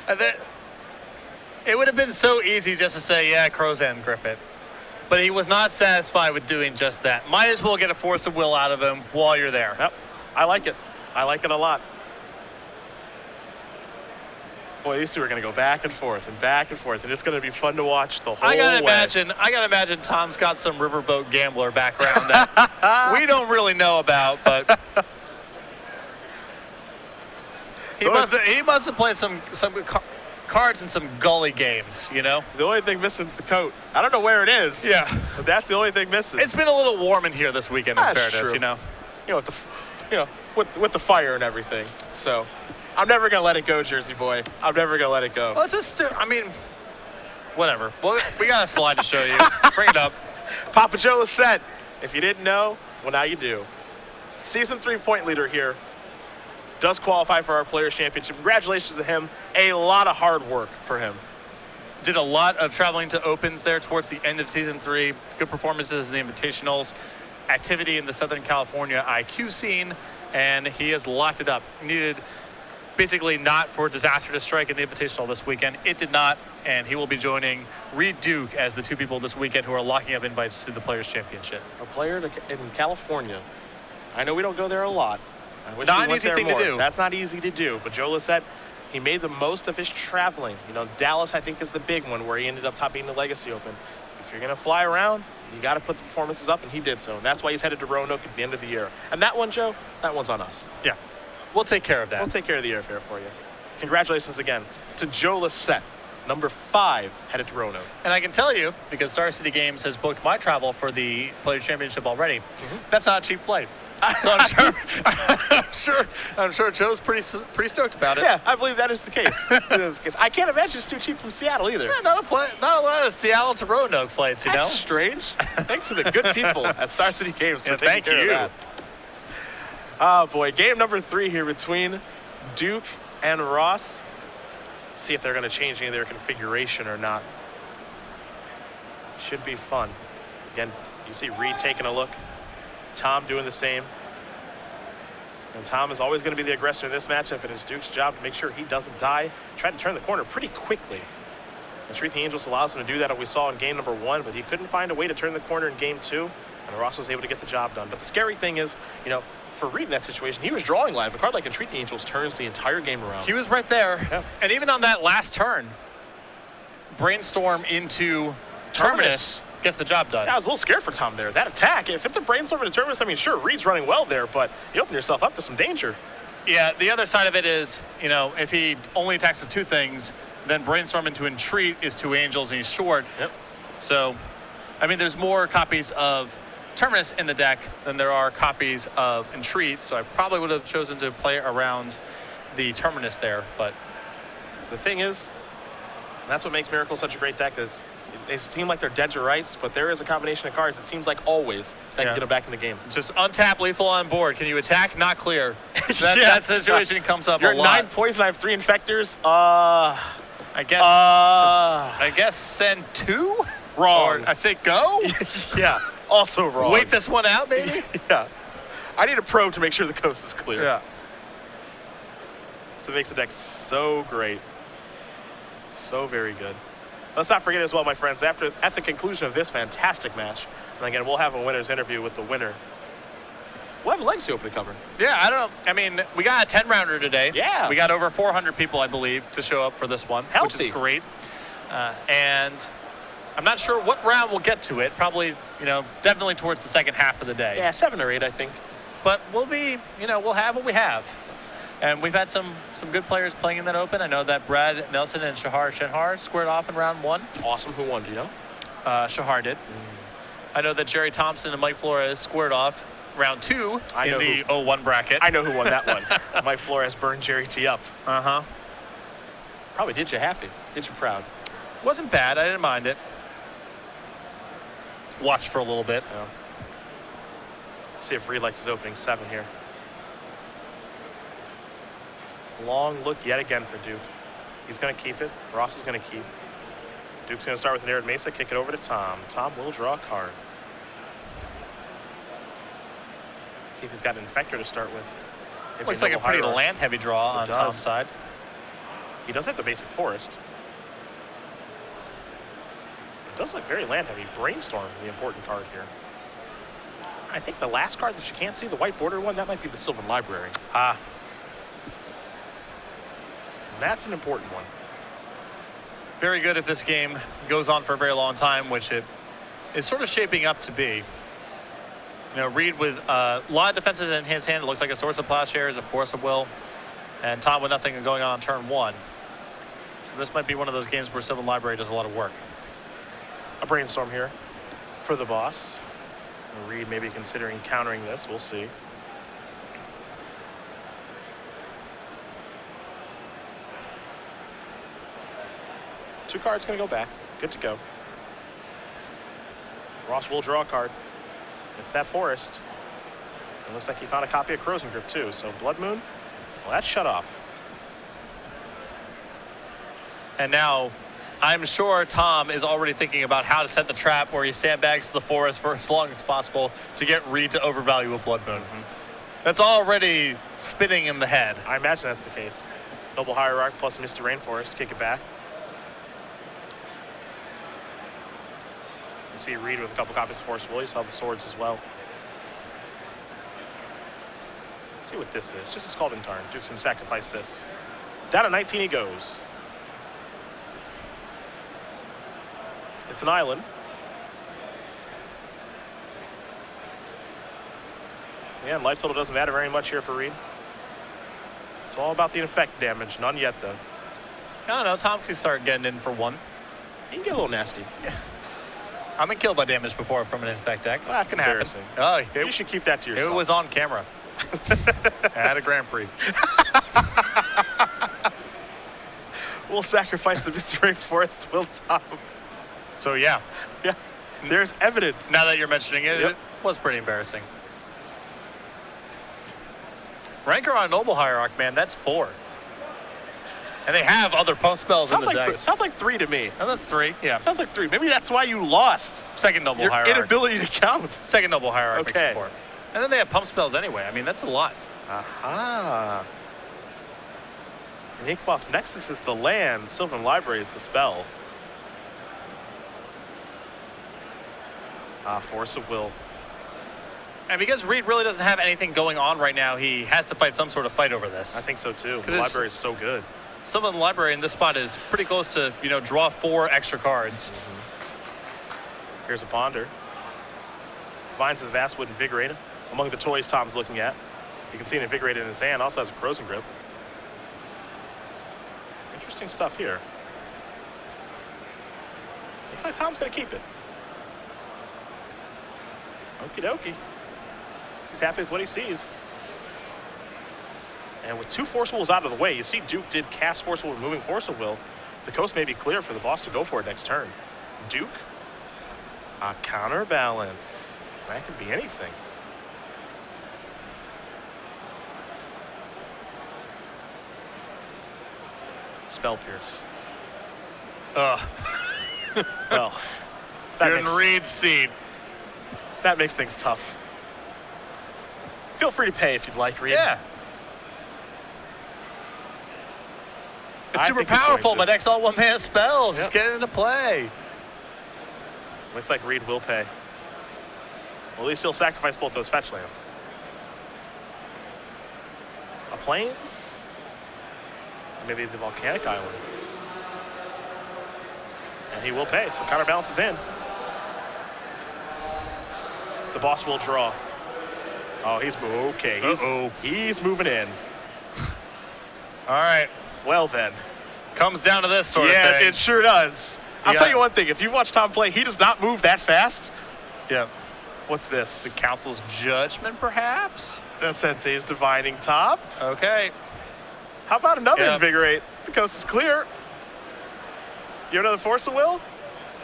It would have been so easy just to say, yeah, Crozet grip it. But he was not satisfied with doing just that. Might as well get a Force of Will out of him while you're there. Yep, I like it. I like it a lot. Boy, these two are going to go back and forth, and it's going to be fun to watch the whole I gotta way. imagine Tom's got some riverboat gambler background that we don't really know about, but he must have played some cards in some gully games, you know? The only thing missing is the coat. I don't know where it is. Yeah. But that's the only thing missing. It's been a little warm in here this weekend, in fairness, true. you know? With the fire and everything. So I'm never going to let it go, Jersey boy. I'm never going to let it go. Well, it's just, whatever. Well, we got a slide to show you. Bring it up. Papa Joe Lissette. If you didn't know, well, now you do. Season 3 point leader here. Does qualify for our Players' Championship. Congratulations to him. A lot of hard work for him. Did a lot of traveling to Opens there towards the end of Season 3. Good performances in the Invitationals. Activity in the Southern California IQ scene. And he has locked it up. Needed basically not for disaster to strike in the Invitational this weekend. It did not. And he will be joining Reid Duke as the 2 people this weekend who are locking up invites to the Players' Championship. A player in California. I know we don't go there a lot. Not an easy thing to do. That's not easy to do. But Joe Lissette, he made the most of his traveling. You know, Dallas, I think, is the big one where he ended up topping the Legacy Open. If you're going to fly around, you got to put the performances up, and he did so. And that's why he's headed to Roanoke at the end of the year. And that one, Joe, that one's on us. Yeah. We'll take care of that. We'll take care of the airfare for you. Congratulations again to Joe Lissette, number 5, headed to Roanoke. And I can tell you, because Star City Games has booked my travel for the Players' Championship already, that's not a cheap flight. So I'm sure Joe's pretty stoked about it. Yeah, I believe that is the case. I can't imagine it's too cheap from Seattle either. Yeah, not a lot of Seattle to Roanoke flights, you That's know? strange. Thanks to the good people at Star City Games for taking thank care you. of that. Oh boy, game number 3 here between Duke and Ross. See if they're going to change any of their configuration or not. Should be fun. Again, you see Reid taking a look. Tom doing the same. And Tom is always going to be the aggressor in this matchup, and it's Duke's job to make sure he doesn't die. Tried to turn the corner pretty quickly. And Treat the Angels allows him to do that, as we saw in game number 1, but he couldn't find a way to turn the corner in game 2, and Ross was able to get the job done. But the scary thing is, you know, for Reid in that situation, he was drawing live. A card like Entreat the Angels turns the entire game around. He was right there. Yeah. And even on that last turn, Brainstorm into Terminus gets the job done. Yeah, I was a little scared for Tom there. That attack, if it's a Brainstorm into Terminus, I mean, sure, Reid's running well there, but you open yourself up to some danger. Yeah, the other side of it is, you know, if he only attacks with 2 things, then Brainstorm into Entreat is 2 Angels and he's short. Yep. So, I mean, there's more copies of Terminus in the deck than there are copies of Entreat, so I probably would have chosen to play around the Terminus there, but the thing is, and that's what makes Miracle such a great deck, is they seem like they're dead to rights, but there is a combination of cards, it seems like always, that can get them back in the game. It's just untap, lethal on board. Can you attack? Not clear. That situation comes up You're a lot. 9 poison, I have 3 infectors. I guess send 2? Wrong. Or I say go? Yeah, also wrong. Wait this one out, maybe? Yeah. I need a probe to make sure the coast is clear. Yeah. So it makes the deck so great. So very good. Let's not forget as well, my friends, at the conclusion of this fantastic match, and again, we'll have a winner's interview with the winner. We'll have a Legacy Open to cover. Yeah, I don't know. I mean, we got a 10-rounder today. Yeah. We got over 400 people, I believe, to show up for this one, Healthy. which is great. And I'm not sure what round we'll get to it. Probably, you know, definitely towards the second half of the day. Yeah, 7 or 8, I think. But we'll be, you know, we'll have what we have. And we've had some good players playing in that Open. I know that Brad Nelson and Shahar Shenhar squared off in round 1. Awesome. Who won, do you know? Shahar did. I know that Jerry Thompson and Mike Flores squared off round 2 in the 0-1 bracket. I know who won that one. Mike Flores burned Jerry T up. Uh-huh. Probably did you happy. Did you proud. Wasn't bad. I didn't mind it. Watched for a little bit. Yeah. See if Reid likes his opening 7 here. Long look yet again for Duke. He's going to keep it. Ross is going to keep. Duke's going to start with an Arid Mesa, kick it over to Tom. Tom will draw a card. See if he's got an Infector to start with. Maybe Looks like a pretty Hierarch. land-heavy draw on does. Tom's side. He does have the basic forest. It does look very land-heavy. Brainstorm, the important card here. I think the last card that you can't see, the white border one, that might be the Sylvan Library. Ah. And that's an important one. Very good if this game goes on for a very long time, which it is sort of shaping up to be. You know, Reid with a lot of defenses in his hand. It looks like a Source of Plowshares, a Force of Will, and Tom with nothing going on turn 1. So this might be one of those games where Sylvan Library does a lot of work. A Brainstorm here for the boss. Reid may be considering countering this. We'll see. Two cards going to go back. Good to go. Ross will draw a card. It's that forest. It looks like he found a copy of Corrosion Grip too. So Blood Moon, well, that's shut off. And now I'm sure Tom is already thinking about how to set the trap where he sandbags the forest for as long as possible to get Reid to overvalue a Blood Moon. That's already spinning in the head. I imagine that's the case. Noble Hierarch plus Misty Rainforest, kick it back. You see Reid with a couple copies of Force Will. You saw the swords as well. Let's see what this is. Just a Scalding Tarn. Duke's gonna sacrifice this. Down to 19 he goes. It's an island. Yeah, and life total doesn't matter very much here for Reid. It's all about the infect damage. None yet, though. I don't know. Tom can start getting in for 1. He can get a little nasty. Yeah. I've been killed by damage before from an infect deck. Well, that's Can happen. embarrassing. Oh, You should keep that to yourself. it was on camera. At a Grand Prix. We'll sacrifice the Mr. Rainforest Will Tom. So yeah, Yeah, there's evidence. now that you're mentioning it, Yep. it was pretty embarrassing. Ranker on Noble Hierarch, man, that's 4. And they have other pump spells in Sounds the like deck. sounds like 3 to me. Oh, that's 3. Yeah. Sounds like 3. Maybe that's why you lost. Second Noble Your Hierarch. inability to count. Second Noble Hierarch Okay. makes 4. And then they have pump spells anyway. I mean, that's a lot. Aha. And Inkmoth Nexus is the land. Sylvan Library is the spell. Force of Will. And because Reid really doesn't have anything going on right now, he has to fight some sort of fight over this. I think so too. 'Cause The it's- library is so good. Some of the library in this spot is pretty close to, draw 4 extra cards. Here's a Ponder. Vines of the Vastwood Invigorator. Among the toys Tom's looking at. You can see an Invigorator in his hand. Also has a Corrosion Grip. Interesting stuff here. Looks like Tom's going to keep it. Okie dokie. He's happy with what he sees. And with 2 Force Wills out of the way, you see Duke did cast Force Will, removing Force of Will. The coast may be clear for the boss to go for it next turn. Duke, a counterbalance. That could be anything. Spell Pierce. Ugh. Well, that You're in makes, Reid's seat. that makes things tough. Feel free to pay if you'd like, Reid. Yeah. It's I super think he's going powerful. to. My deck's all 1-mana spells. Yep. Just get it into play. Looks like Reid will pay. Well, at least he'll sacrifice both those fetch lands. A Plains? Maybe the Volcanic Island. And he will pay, so counterbalance is in. The boss will draw. Oh, he's okay. He's moving in. All right. Well then. Comes down to this sort of Yeah, thing. it sure does. I'll Yeah. tell you one thing. If you've watched Tom play, he does not move that fast. Yeah. What's this? The Council's Judgment, perhaps? The Sensei's Divining Top. Okay. How about another Yeah. Invigorate? The coast is clear. You have another Force of Will?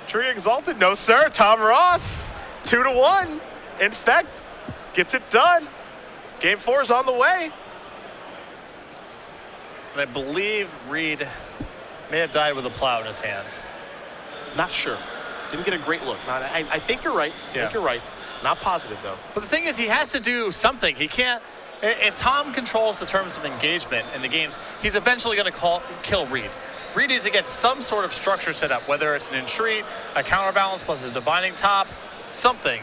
Tree Exalted? No, sir. Tom Ross. 2-1. Infect. Gets it done. Game 4 is on the way. And I believe Reid may have died with a plow in his hand. Not sure. Didn't get a great look. I think you're right. I Yeah. think you're right. Not positive, though. But the thing is, he has to do something. He can't. If Tom controls the terms of engagement in the games, he's eventually going to kill Reid. Reid needs to get some sort of structure set up, whether it's an entreat, a counterbalance plus a divining top, something.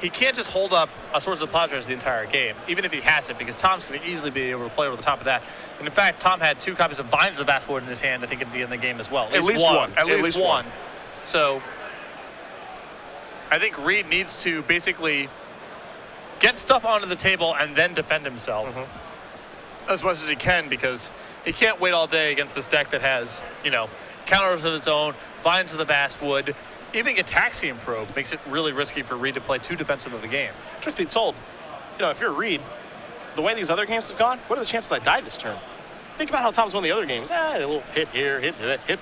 He can't just hold up a Swords of Plowshares the entire game, even if he has it, because Tom's going to easily be able to play over the top of that. And in fact, Tom had 2 copies of Vines of the Vastwood in his hand, I think, at the end of the game as well. At least one. At least one. So I think Reid needs to basically get stuff onto the table and then defend himself as much as he can, because he can't wait all day against this deck that has, counters of its own, Vines of the Vastwood. Even Gataxian Probe makes it really risky for Reid to play too defensive of the game. Truth be told, if you're Reid, the way these other games have gone, what are the chances I die this turn? Think about how Tom's won the other games. A little hit here, hit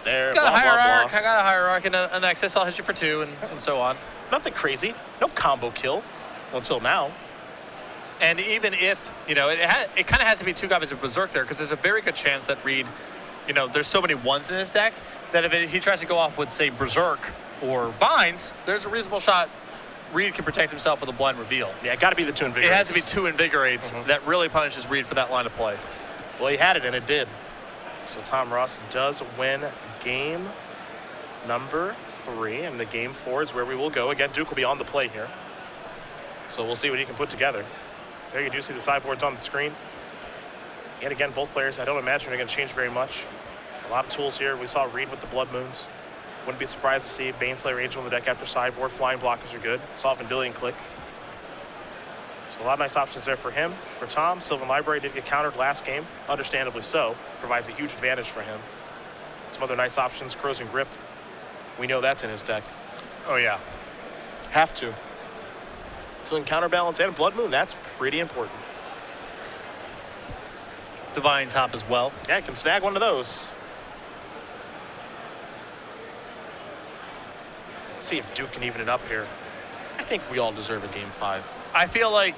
there, Got blah, a hierarch, blah, I got a hierarch and a Nexus, I'll hit you for 2 and so on. blah. Nothing crazy. No combo kill until now. And even if, it kind of has to be 2 copies of Berserk there, because there's a very good chance that Reid, there's so many 1s in his deck that if he tries to go off with, say, Berserk or Vines, there's a reasonable shot Reid can protect himself with a blind reveal. Yeah, got to be the 2 Invigorates. It has to be 2 Invigorates that really punishes Reid for that line of play. Well, he had it, and it did. So Tom Ross does win game number 3, and the game 4 is where we will go. Again, Duke will be on the play here. So we'll see what he can put together. There you do see the sideboards on the screen. And again, both players, I don't imagine are going to change very much. A lot of tools here. We saw Reid with the Blood Moons. Wouldn't be surprised to see Baneslayer Angel on the deck after sideboard. Flying blockers are good. Soft Vendilion Click. So a lot of nice options there for him. For Tom, Sylvan Library did get countered last game. Understandably so. Provides a huge advantage for him. Some other nice options. Corrosion Grip. We know that's in his deck. Oh, yeah. Have to. Killing Counterbalance and Blood Moon, that's pretty important. Divine Top as well. Yeah, can snag one of those. See if Duke can even it up here. I think we all deserve a game 5. I feel like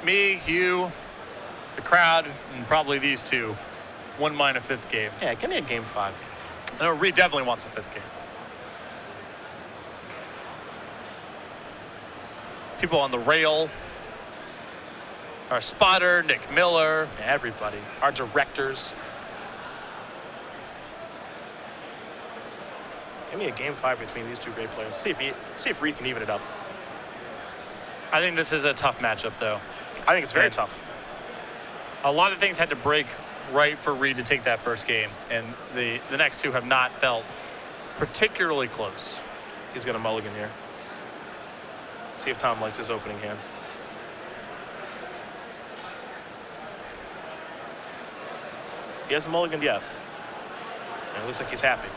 me, you, the crowd, and probably these two wouldn't mind a 5th game. Yeah, give me a game 5. I know Reid definitely wants a 5th game. People on the rail. Our spotter, Nick Miller. Everybody. Our directors. Give me a game 5 between these two great players. See if Reid can even it up. I think this is a tough matchup, though. I think it's very tough. A lot of things had to break right for Reid to take that first game, and the next two have not felt particularly close. He's going to mulligan here. See if Tom likes his opening hand. He hasn't mulliganed yet. And it looks like he's happy.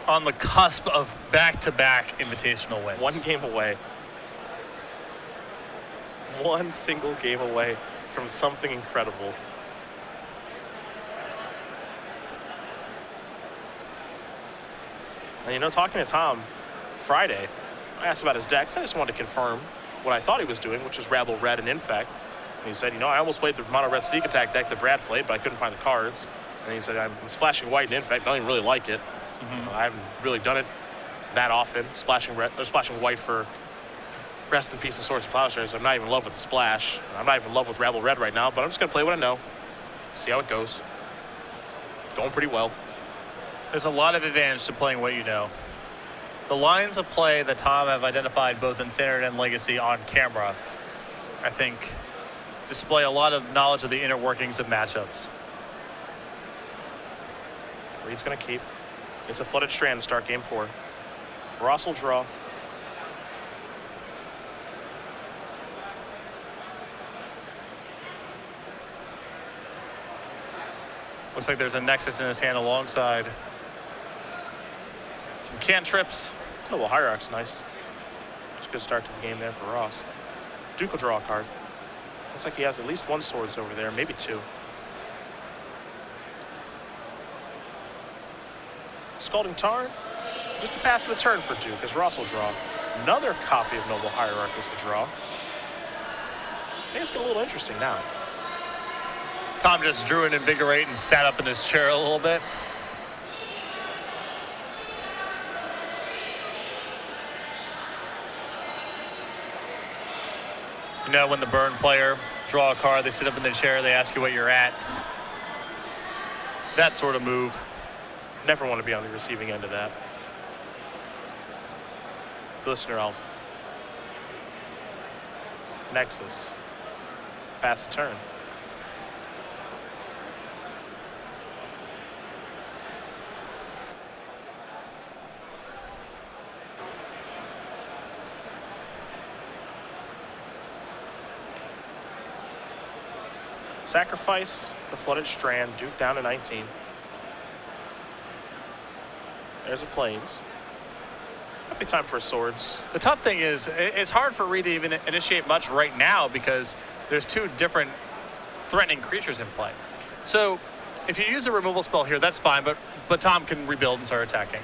On the cusp of back-to-back invitational wins. One game away. One single game away from something incredible. And you know, talking to Tom Friday, I asked about his decks. I just wanted to confirm what I thought he was doing, which is Rabble Red and Infect. And he said, you know, I almost played the Mono Red Sneak Attack deck that Brad played, but I couldn't find the cards. And he said, I'm splashing white and Infect. I don't even really like it. I haven't really done it that often. Splashing white for Rest in Peace and Swords and Plowshares. I'm not even in love with the splash. I'm not even in love with Rabble Red right now, but I'm just going to play what I know. See how it goes. Going pretty well. There's a lot of advantage to playing what you know. The lines of play that Tom have identified both in Standard and Legacy on camera, I think, display a lot of knowledge of the inner workings of matchups. Reid's going to keep. It's a Flooded Strand to start game 4. Ross will draw. Looks like there's a Nexus in his hand alongside some cantrips. Oh, well, Hierarch's nice. It's a good start to the game there for Ross. Duke will draw a card. Looks like he has at least one Swords over there, maybe 2. Scalding Tarn, just to pass the turn for Duke, as Ross will draw. Another copy of Noble Hierarch is the draw. I think it's getting a little interesting now. Tom just drew an Invigorate and sat up in his chair a little bit. You know, when the burn player draw a card, they sit up in their chair, they ask you what you're at. That sort of move. Never want to be on the receiving end of that. Glistener Elf. Nexus. Pass the turn. Sacrifice the Flooded Strand. Duke down to 19. There's a Plains. Might be time for Swords. The tough thing is, it's hard for Reid to even initiate much right now because there's 2 different threatening creatures in play. So if you use a removal spell here, that's fine, but Tom can rebuild and start attacking.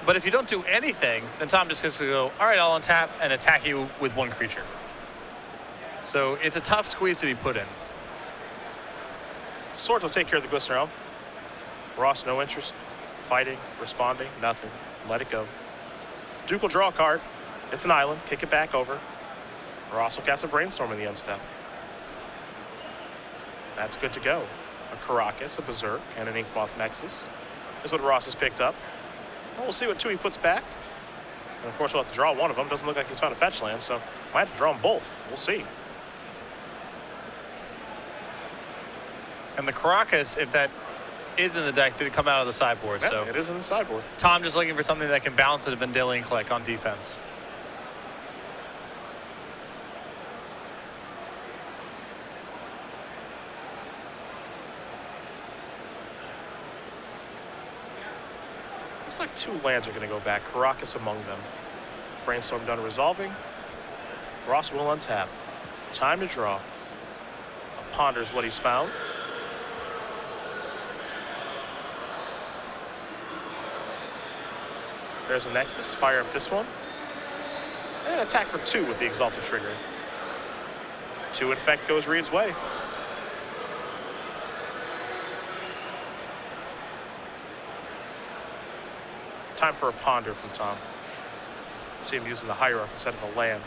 But if you don't do anything, then Tom just gets to go, all right, I'll untap and attack you with 1 creature. So it's a tough squeeze to be put in. Swords will take care of the Glistener Elf. Ross, no interest. Fighting, responding, nothing. Let it go. Duke will draw a card. It's an island. Kick it back over. Ross will cast a Brainstorm in the end step. That's good to go. A Caracas, a Berserk, and an Inkmoth Nexus is what Ross has picked up. Well, we'll see what 2 he puts back. And of course, we'll have to draw one of them. Doesn't look like he's found a fetch land, so might have to draw them both. We'll see. And the Caracas, if that is in the deck, did come out of the sideboard. Yeah, so it is in the sideboard. Tom just looking for something that can balance it a Vendilion Click on defense. Looks like 2 lands are going to go back. Caracas among them. Brainstorm done resolving. Ross will untap. Time to draw. Ponders what he's found. There's a Nexus. Fire up this one. And attack for 2 with the Exalted trigger. 2 infect goes Reid's way. Time for a ponder from Tom. See him using the Hierarch instead of a land.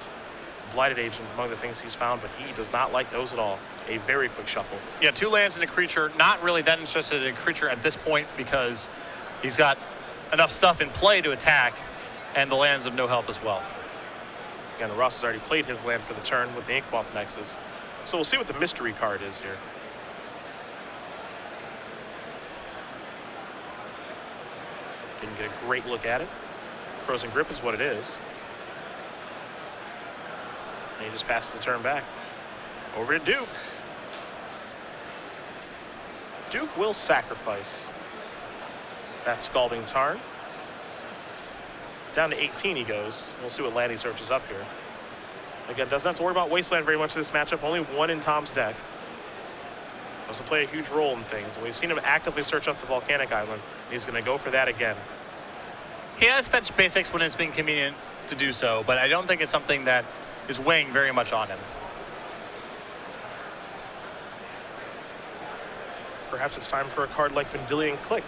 Blighted Agent among the things he's found, but he does not like those at all. A very quick shuffle. Yeah, 2 lands and a creature. Not really that interested in a creature at this point because he's got enough stuff in play to attack, and the land's of no help as well. Again, Ross has already played his land for the turn with the Inkmoth Nexus. So we'll see what the mystery card is here. Didn't get a great look at it. Frozen Grip is what it is. And he just passes the turn back. Over to Duke. Duke will sacrifice that Scalding Tarn. Down to 18 he goes. We'll see what land he searches up here. Again, doesn't have to worry about Wasteland very much in this matchup. Only 1 in Tom's deck. Doesn't play a huge role in things. We've seen him actively search up the Volcanic Island. He's going to go for that again. He has fetched basics when it's been convenient to do so, but I don't think it's something that is weighing very much on him. Perhaps it's time for a card like Vendilion Click.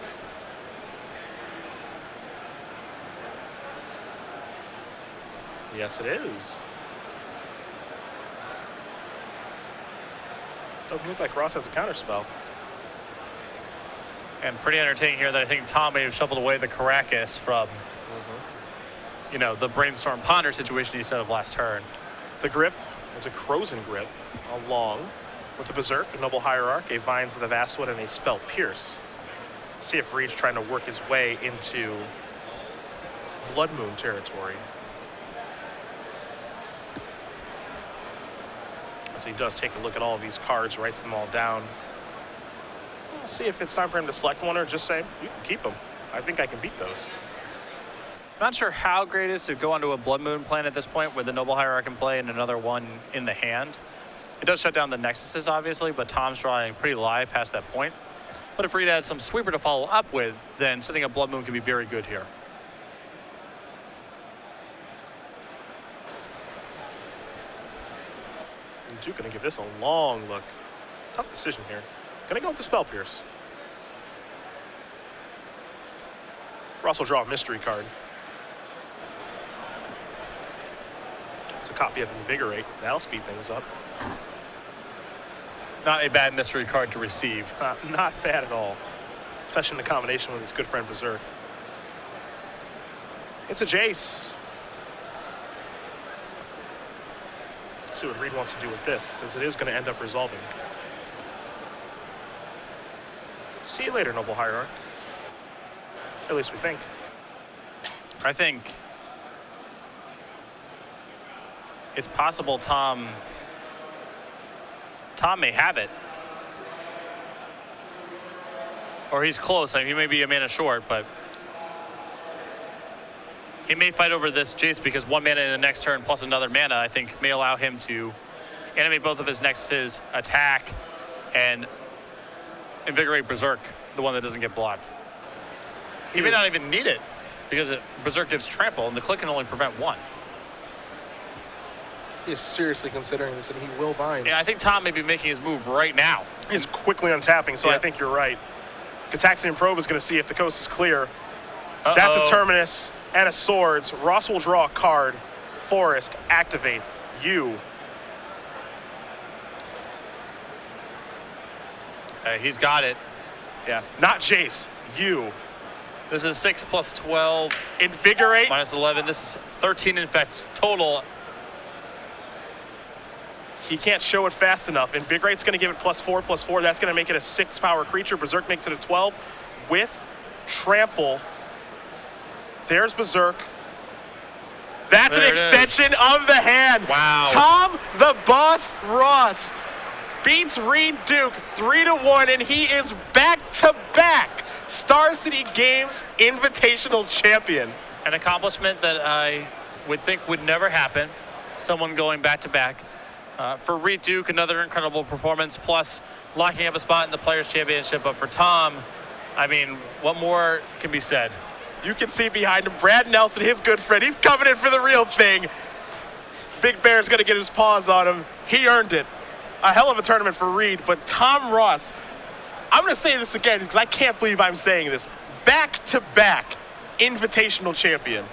Yes, it is. Doesn't look like Ross has a counterspell. And pretty entertaining here that I think Tom may have shuffled away the Caracas from, you know, the Brainstorm Ponder situation he set up last turn. The grip is a Crozen Grip, along with the Berserk, a Noble Hierarch, a Vines of the Vastwood, and a Spell Pierce. See if Reid's trying to work his way into Blood Moon territory. So he does take a look at all of these cards, writes them all down. We'll see if it's time for him to select one or just say, you can keep them. I think I can beat those. Not sure how great it is to go onto a Blood Moon plan at this point with the Noble Hierarch in play and another one in the hand. It does shut down the Nexuses, obviously, but Tom's drawing pretty live past that point. But if Reid had some sweeper to follow up with, then setting up Blood Moon can be very good here. And Duke gonna give this a long look. Tough decision here. Gonna go with the Spell Pierce. Ross will draw a mystery card. It's a copy of Invigorate. That'll speed things up. Not a bad mystery card to receive. Not bad at all. Especially in the combination with his good friend Berserk. It's a Jace. Let's see what Reid wants to do with this, as it is going to end up resolving. See you later, Noble Hierarch. At least we think. I think it's possible Tom may have it. Or he's close. I mean, he may be a mana short, but he may fight over this Jace because 1 mana in the next turn plus another mana, I think, may allow him to animate both of his Nexuses, attack, and Invigorate Berserk, the one that doesn't get blocked. He may not even need it because Berserk gives trample, and the click can only prevent 1. He is seriously considering this, and he will Vines. Yeah, I think Tom may be making his move right now. He's quickly untapping, so I think you're right. Gataxian Probe is going to see if the coast is clear. That's a Terminus and a Swords. Ross will draw a card. Forest, activate. You. He's got it. Yeah, not Jace. You. This is 6 plus 12. Invigorate. Minus 11. This is 13 infect total. He can't show it fast enough. Invigorate's going to give it +4/+4. That's going to make it a 6-power creature. Berserk makes it a 12 with trample. There's Berserk. That's an extension of the hand. Wow. Tom the Boss Ross beats Reid Duke 3-1, and he is back-to-back Star City Games Invitational champion. An accomplishment that I would think would never happen. Someone going back-to-back. For Reid Duke, another incredible performance, plus locking up a spot in the Players' Championship. But for Tom, I mean, what more can be said? You can see behind him Brad Nelson, his good friend. He's coming in for the real thing. Big Bear's going to get his paws on him. He earned it. A hell of a tournament for Reid, but Tom Ross, I'm going to say this again because I can't believe I'm saying this. Back-to-back Invitational champion.